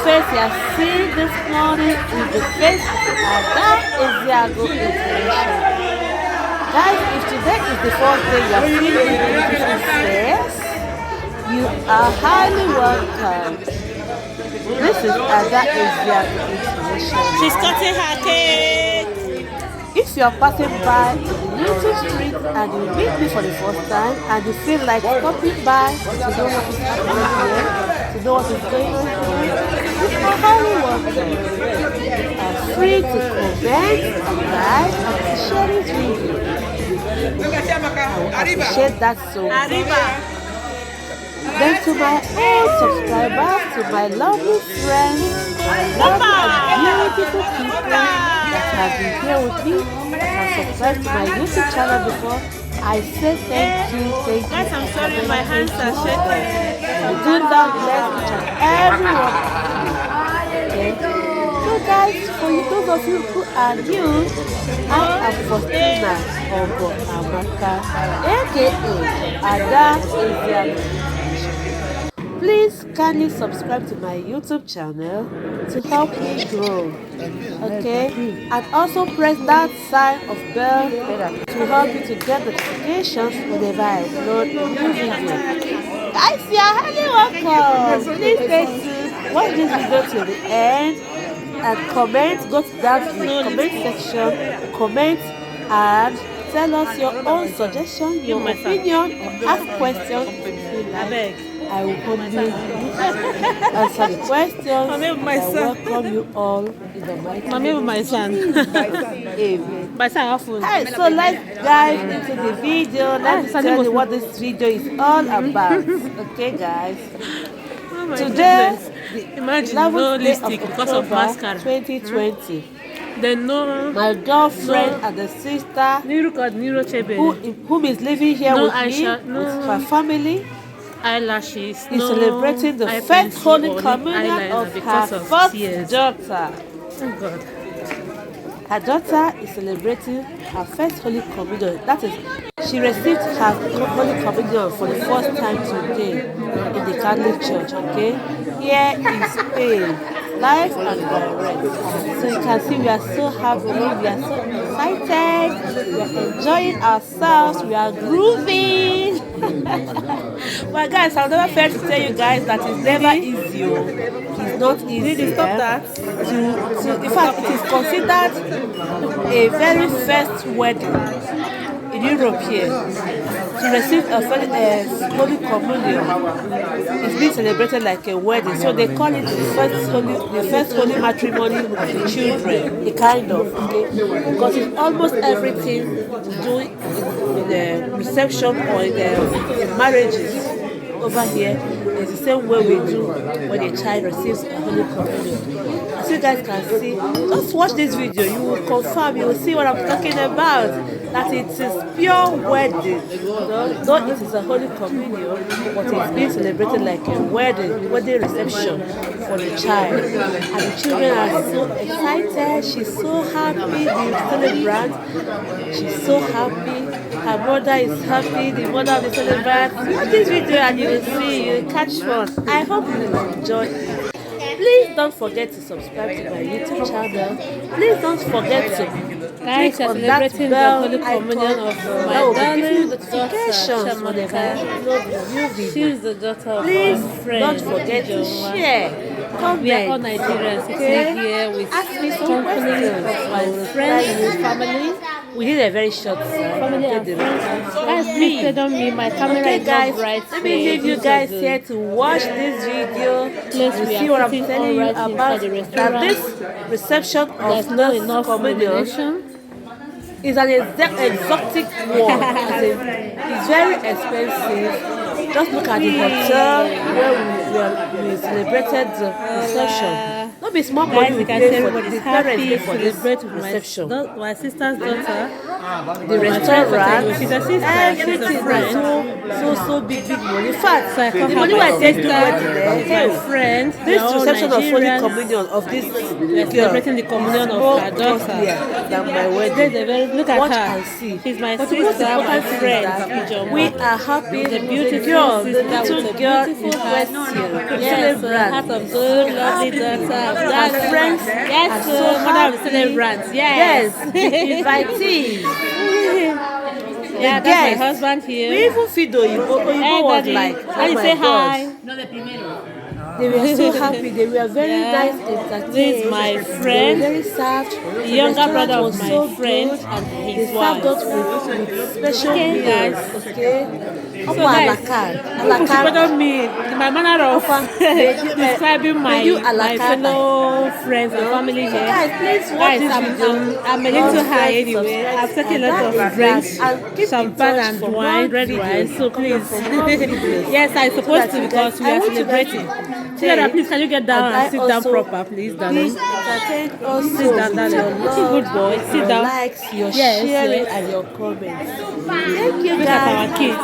face you are seeing this morning is the face of Ada Ezeago International. Guys, if today is the first day you are seeing this beautiful face, you are highly welcome. This is Ada Ezeago International. She's cutting her cake. If you are passing by the YouTube street and you meet me for the first time and you feel like stopping by to know what is happening here, to know what is going on here, you are highly welcome. You are free to comment, like, and to share this video. I appreciate that so much. Then to my old subscribers, to my lovely friends, my lovely and beautiful people that have been here with me, that have subscribed to my YouTube channel before, I say thank you. Guys, I'm sorry, my hands are shaking. Do not bless each and everyone. Okay? So guys, for you, those of you who are new, I am Faustina Ogo Amaka, aka Ada Ezeago. Please kindly subscribe to my YouTube channel to help me grow, okay? And also press that sign of bell to help you to get notifications whenever I upload a new video. Guys, you are highly welcome. Please stay tuned, watch this video till the end, and comment. Go to that comment section, comment and tell us your own suggestion, your opinion, or ask questions if you like. I will humbly answer the questions. I welcome you all in the mighty name of my son. Amen. My son, Hey, so let's dive into the video. Let's tell you what this video is all about. Okay, guys. Today, imagine no lipstick because of mascara. 2020. Then no. My girlfriend and the sister whom is living here with me, with her family, eyelashes, is celebrating the first Holy Communion of her first daughter. Oh God. Her daughter is celebrating her first Holy Communion. That is, she received her Holy Communion for the first time today in the Catholic Church, okay? Here in Spain, live and direct. So you can see we are so happy, we are so excited, we are enjoying ourselves, we are grooving. Well, guys, I'll never fail to tell you guys that it's never easy. It's not easy. Did you stop that? In fact, it is considered a very first wedding in Europe here. To receive a Holy Communion, it's being celebrated like a wedding. So they call it the first holy matrimony with the children, a kind of, okay? Because it's almost everything to do in the reception or in the marriages over here. It's the same way we do when a child receives a Holy Communion. As you guys can see, just watch this video, you will confirm, you will see what I'm talking about, that it is pure wedding. Though it is a Holy Communion, but it's being celebrated like a wedding reception for the child. And the children are so excited, she's so happy, the celebrant, she's so happy, her mother is happy, the mother of the celebrant. Watch this video and you will see, you will catch fun. I hope you will enjoy it. Please don't forget to subscribe to my YouTube channel. Please don't forget to click on that bell icon that will be giving you notifications whenever I upload a new video. She's the daughter of Please my friend. don't forget to share, comment, We are all Nigerians sitting here with ask me some company questions. of my friends, family. We did a very short Family and friends. Guys, please stay on me. My camera Okay, is guys, not bright. let me leave you guys here to watch this video. You see what I'm telling you about. That this reception of this communion is an exotic one. It's very expensive. Just look at the hotel where we celebrated the reception. Not be small Guys, money you we can pay see for everybody's the parents happy pay to for this celebrate with reception. my sister's daughter. The restaurant, She's a sister, she's a everything is friend. so big money. In fact, So I call the her money my I take to sister, wedding there, my friend. this They're all reception of Holy Nigerians. Communion of this We're girl celebrating the communion of more her daughter. costlier than my There's wedding. a very, look at Watch her. and see. She's my But the most sister, my important thing is friend. that Ijeoma. we are happy. The The beautiful girl, the sister little with a girl beautiful is heart. Westfield. Yes, a heart of gold, lovely daughter. Our friends Yes, are so mother of the happy. celebrants. Yes, Yes. invitees. Yeah, that's guests. my husband here. We even feed Oyibo. Hey, Oyibo was Daddy. like, Daddy, oh my say God. hi. They were so happy. They were very Yeah. nice entertained. This is my They were friend, very served. the younger brother of my friend and They his served wife. us with special Okay, meals. guys. Okay. So Opa a la guys, carte. A you la should carte. pardon me in my manner of describing my, menu a la my carte. fellow friends and family So here. guys, please watch Guys, this video. I'm a little Don't high forget to anyway. subscribe, I've taken a and lot that of is drinks, that. And keep in champagne touch and for wine, more red videos. wine. So please, For more videos. yes, I'm So supposed that to you because guys- we I are want you guys celebrating. to Children, please can you get down and I sit down also proper, please, darling? Please entertain us Sit down, darling. your love, Good boy. Sit your down. likes, your Yes, sharing, yes. and your comments. Thank you Look guys. at our kids.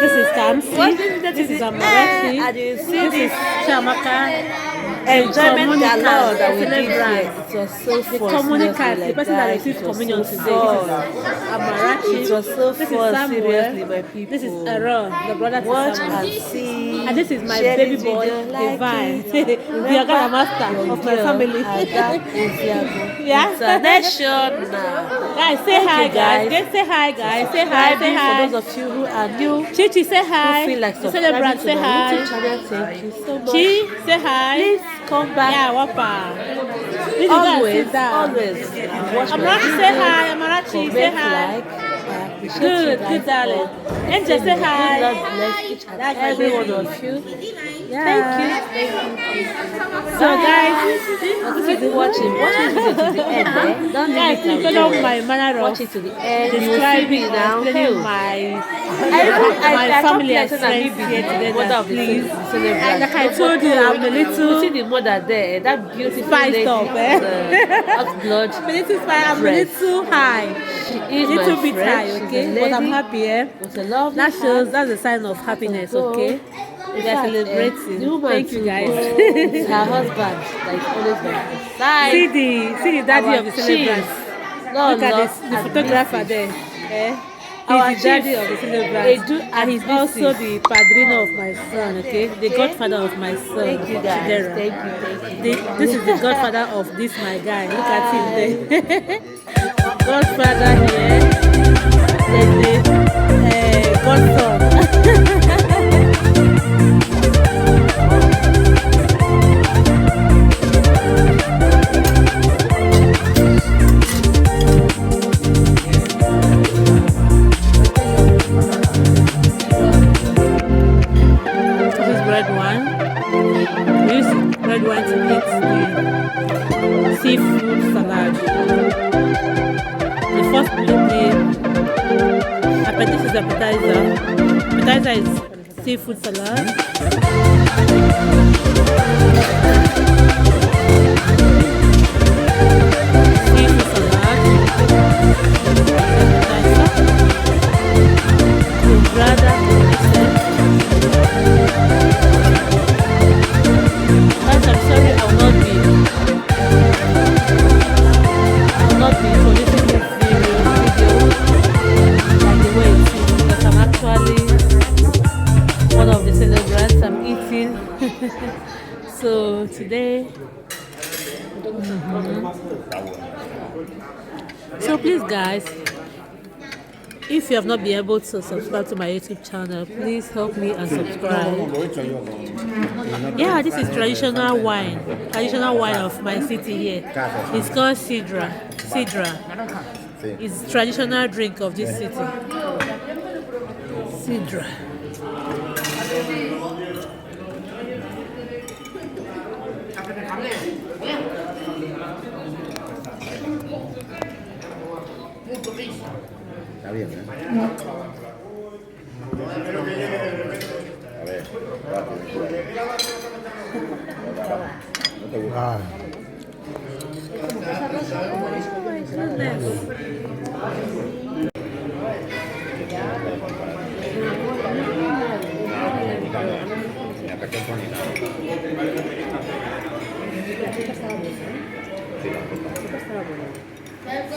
This is Kamsi. Watch this video This to is the Amarachi. end, and you see This this is Shamaka. enjoyment Communicant, galore that we did celebrant. here. It was so The fun. communicant, seriously, the person that guys. received It was communion so today. This is fun. Amarachi. It was so This fun, is Samuel. seriously, my people. This is Aaron, the brother to Watch Samuel. and see. And this is my Share baby this boy, video, like Divine, it. the Agada master of my family. Yeah. International. Guys, say Thank hi, you, guys. guys. Just say hi, guys. Say hi, say For hi. those of you who are new, Chichi, say hi. who feel like The subscribing celebrant, to say my hi. YouTube channel, thank you so much. Chi, say hi. Please come back. Yeah, wapa. Please go and Always, sit down. always. Watch my Amarachi, say videos, hi. Amarachi, say comment, hi. like. I appreciate Good, you guys good, darling. for Angel, say hi. God bless each and That's my every baby. one of you. Yeah. Thank you. So, guys, Keep watching. Watch this video to the end. Don't guys, leave please it follow now. my manner of Watch it to the end. You will see describing me and now. explaining my family and friends here together, please. And like I told you, I'm a You little see the mother there, that beautiful spiced lady up, with hot blood. I'm a little fine, I'm a Breast. little high. She is Little my bit friend. high, She's a okay? But I'm lady happy, eh? with a lovely That shows, heart. that's a sign of happiness, So, okay? We are fact, celebrating. the woman Thank you, too, guys. it's her husband that is always by her side. See the daddy Our of the chief. celebrant. Lord, Look at Lord, this, the and photographer Mrs. there. Eh? Our He's the daddy chief, of the celebrant. Edu And he's and also Mrs. the padrino of my son, okay? The Okay. godfather of my son, Thank you guys. Chidera. Thank you. This is the godfather of this my guy. Look at him there. Godfather here. There's the godson. This is red wine. We use red wine to eat the seafood salad. The first this is appetizer. Appetizer is seafood salad. Seafood salad. Appetizer. Grada. Guys, I'm sorry, I will not be releasing this video like the way it is because I'm actually one of the celebrants. I'm eating. So today, so please guys, if you have not been able to subscribe to my YouTube channel, please help me and subscribe. Yeah, this is traditional wine of my city here. It's called Sidra. It's traditional drink of this city. Sidra. Está bien, ¿eh? A ver, rápido. No te gusta.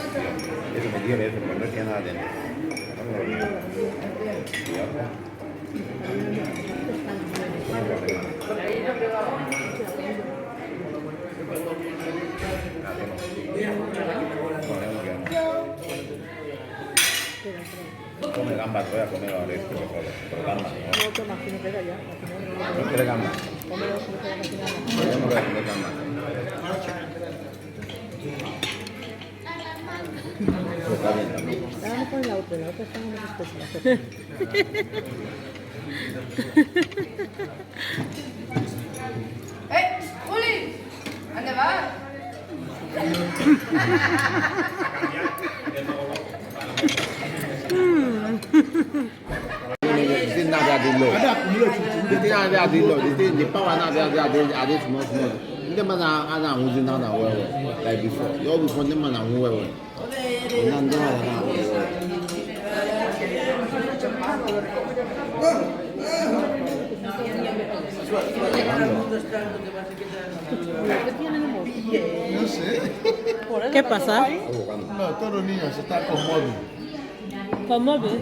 Eso me quiere, eso, pero no es que nada dentro. Come gambas, voy a comer ahora esto solo, pero gambas, ¿no? No quiere gambas. Yo no voy a comer gambas. Está bien también. La otra está más especial. Uli! ¿Dónde vas? Di sini ada di lo. Di sini ada di lo. Di bawah ada semua. Ini mana ada hujan ada wewe. Like before. Yo before ini mana wewe. Nanti ada wewe. No sé. ¿Qué pasa? No, todos los niños están con móvil. ¿Con móvil?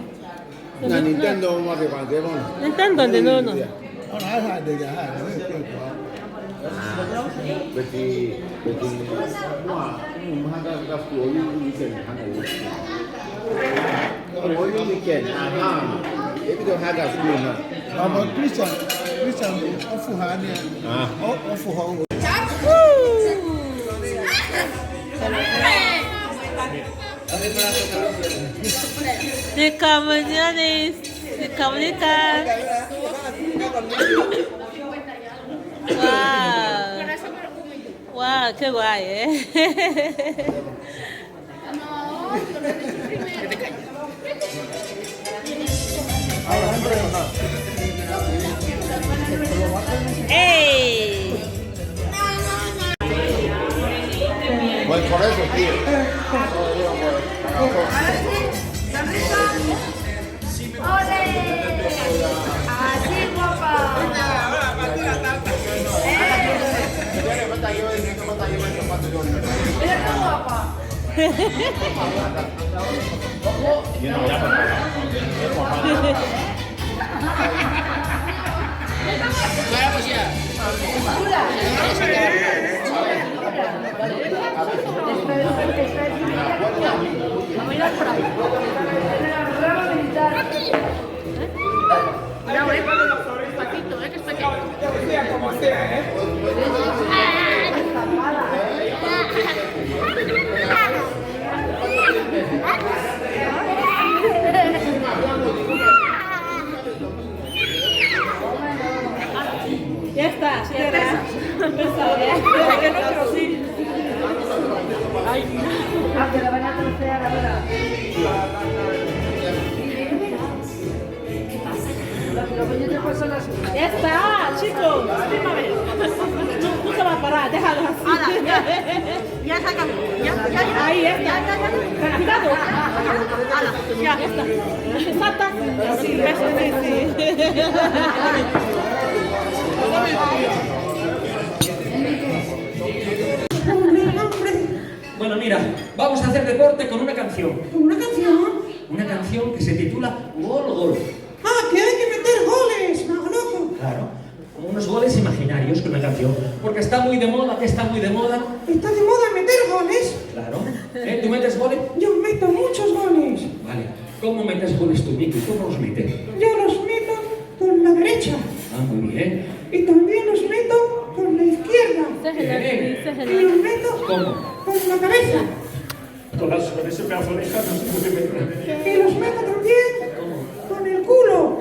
Na Nintendo mau ke kan Devon. Nintendo de no. Ahora hay de viajar, ¿no? Berarti wah, ada sekali weekend kan ada. Kalau weekend, itu tu harga sekali na. Ama Christian, ofuhani. Ofuhani. De comuniones, de comunicar. Wow. Wow, qué guay, ¡Ey! Pues por eso, tío. ¡Así, guapa! ¡Mira qué guapa! Ya está, cierra. Que no quiero sí. Ay, Que la van a trocear ahora. Los niños después son las unas. ya está, chicos. No se va a parar, déjalo así. Ya sácalo. Ya. Ahí está. Cuidado. Ya está. Salta. Sí, eso sí. Bueno, mira, vamos a hacer deporte con una canción. ¿Una canción? Una canción que se titula Gol Gol. Ah, que hay que meter goles, mago loco. Claro, como unos goles imaginarios con una canción. Porque está muy de moda, que está muy de moda. ¿Está de moda meter goles? Claro. ¿Tú metes goles? Yo meto muchos goles. Vale. ¿Cómo metes goles tú, Miki? ¿Cómo los metes? Yo los meto con la derecha. Ah, muy bien. Y también los meto con la izquierda. Bien. Y los meto ¿Cómo? con la cabeza. Con ese pedazo de hija no se puede meter. Y los meto también con el culo.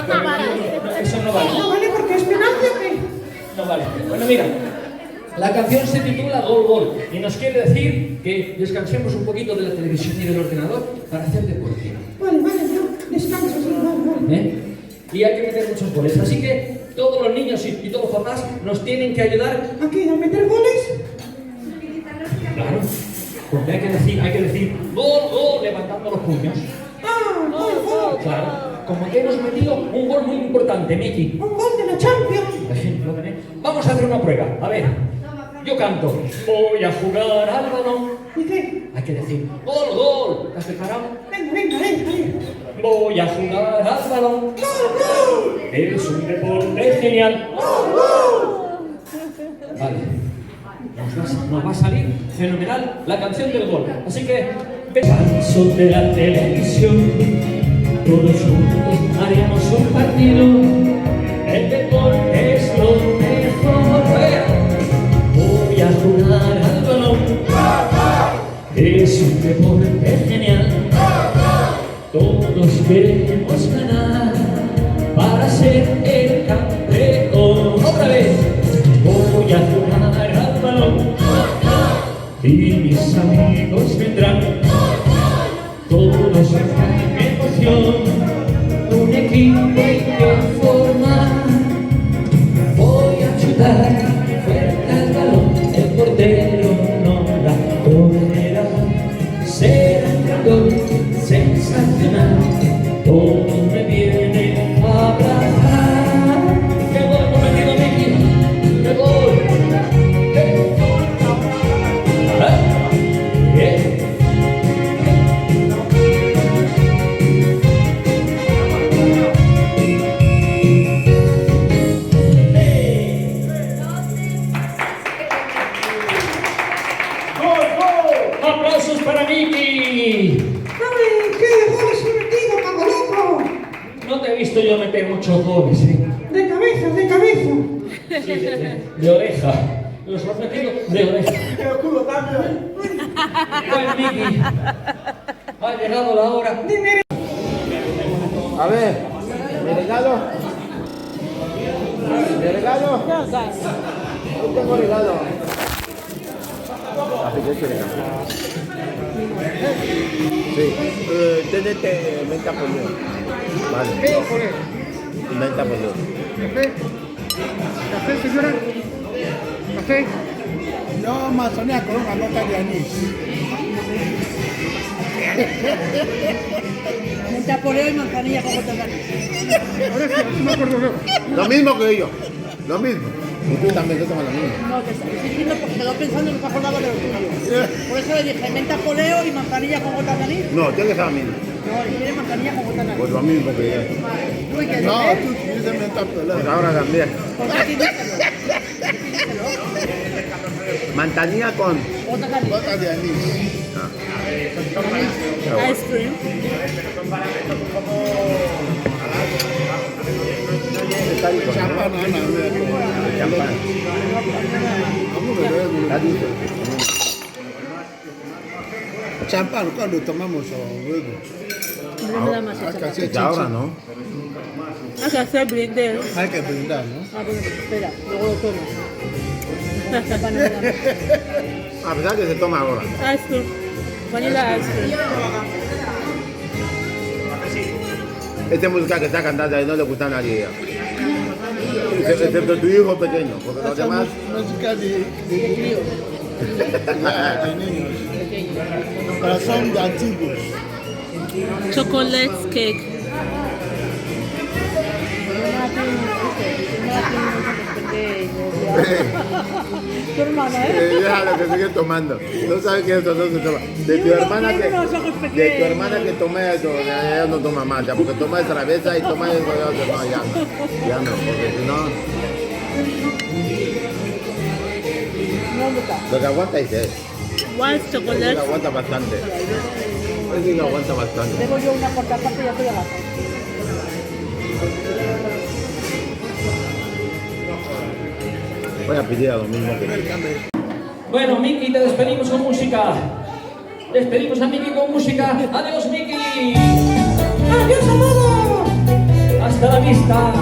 No vale. Eso no vale. ¿No vale porque es penalti o qué? No vale. Bueno, mira, la canción se titula Gol Gol y nos quiere decir que descansemos un poquito de la televisión y del ordenador para hacer deporte. Vale, yo descanso, sí, vale. Y hay que meter muchos goles. Así que todos los niños y todos los papás nos tienen que ayudar. ¿A qué? ¿A meter goles? Claro, porque hay que decir gol, gol, levantando los puños. Ah, gol. Claro, como que hemos metido un gol muy importante, Miki. Un gol de la Champions. Por ejemplo, vamos a hacer una prueba. A ver, Yo canto, voy a jugar al balón. ¿Y qué? Hay que decir, gol, gol. ¿Estás preparado? Venga, venga, venga, venga. Voy a jugar al balón. Es un deporte genial. Vale. Nos va a salir fenomenal la canción del gol. Así que, paso de la televisión. Todos juntos haremos un partido. El deporte es lo mejor. Voy a jugar al balón. Es un deporte genial. Todos queremos ganar para ser el campeón. Otra vez. Voy a jugar al balón y mis amigos vendrán. Todos con emoción. Un equipo hay que formar. Voy a chutar fuerte al balón. El portero no la cogerá. Será un gol sensacional. Todos me vienen a abrazar. ¡Qué gol cometido, Miki! ¡Qué gol! ¡Aplausos para Miki! ¡Ay, qué goles he metido, cago loco! No te he visto yo meter muchos goles, ¿eh? De cabeza, de cabeza. Sí, de oreja. Los has metido de oreja. Bueno, Miki, ha llegado la hora. A ver, ¿mi regalo? ¿Mi regalo? No tengo regalo. Así que este regalo. Sí, tenete menta pollo. Vale. Menta pollo. ¿Café? ¿Café, señora? ¿Café? Yo Amazonía con una nota de anís. Mentapoleo y manzanilla con gotas de anís. Por eso, no me acuerdo luego. Lo mismo que yo. Lo mismo. Y tú también, tú tomas lo mismo. No, te estoy diciendo porque quedó pensando que te acordaba de lo tuyo. Por eso le dije mentapoleo y manzanilla con gotas de anís. No, tiene que ser lo mismo. No, él quiere manzanilla con gotas de anís. Pues lo mismo que yo. ¿Tú y qué No, dices? tú dices menta Pues pelada. ahora también. ¿Por qué díselo? Díselo. Manzanilla con... Gotas de anís. Nota de anís. Ice cream. Está rico, ¿no? Champán, Ana, Champán. Está rico. champán cuando tomamos luego. No me da más Hay que champán. hacer Es ahora, ¿no? Hay que hacer brindis. Hay que brindar, ¿no? Ah, bueno, espera, luego lo tomo. Champán no me da más. A pesar que se toma ahora. Ice cream. Vanilla ice cream. Esta música que está cantando ahí no le gusta a nadie. Excepto tu hijo pequeño, porque los Esa demás... música de Crío. niños. Pero son de antiguos. Chocolate cake. Tu hermana, ¿eh? Déjalo que sigue tomando. No sabes que eso no se toma. De tu hermana que toma eso, ella no toma más, ya, porque toma cerveza y toma eso, no, ya no, porque si no, lo que aguanta es él. White Él chocolate. aguanta bastante. Él sí que aguanta bastante. Tengo yo una cuarta parte y ya estoy abajo. Voy a pedir a lo mismo que... Bueno, Miki, te despedimos con música. Despedimos a Miki con música. Adiós, Miki. ¡Adiós a todos! Hasta la vista.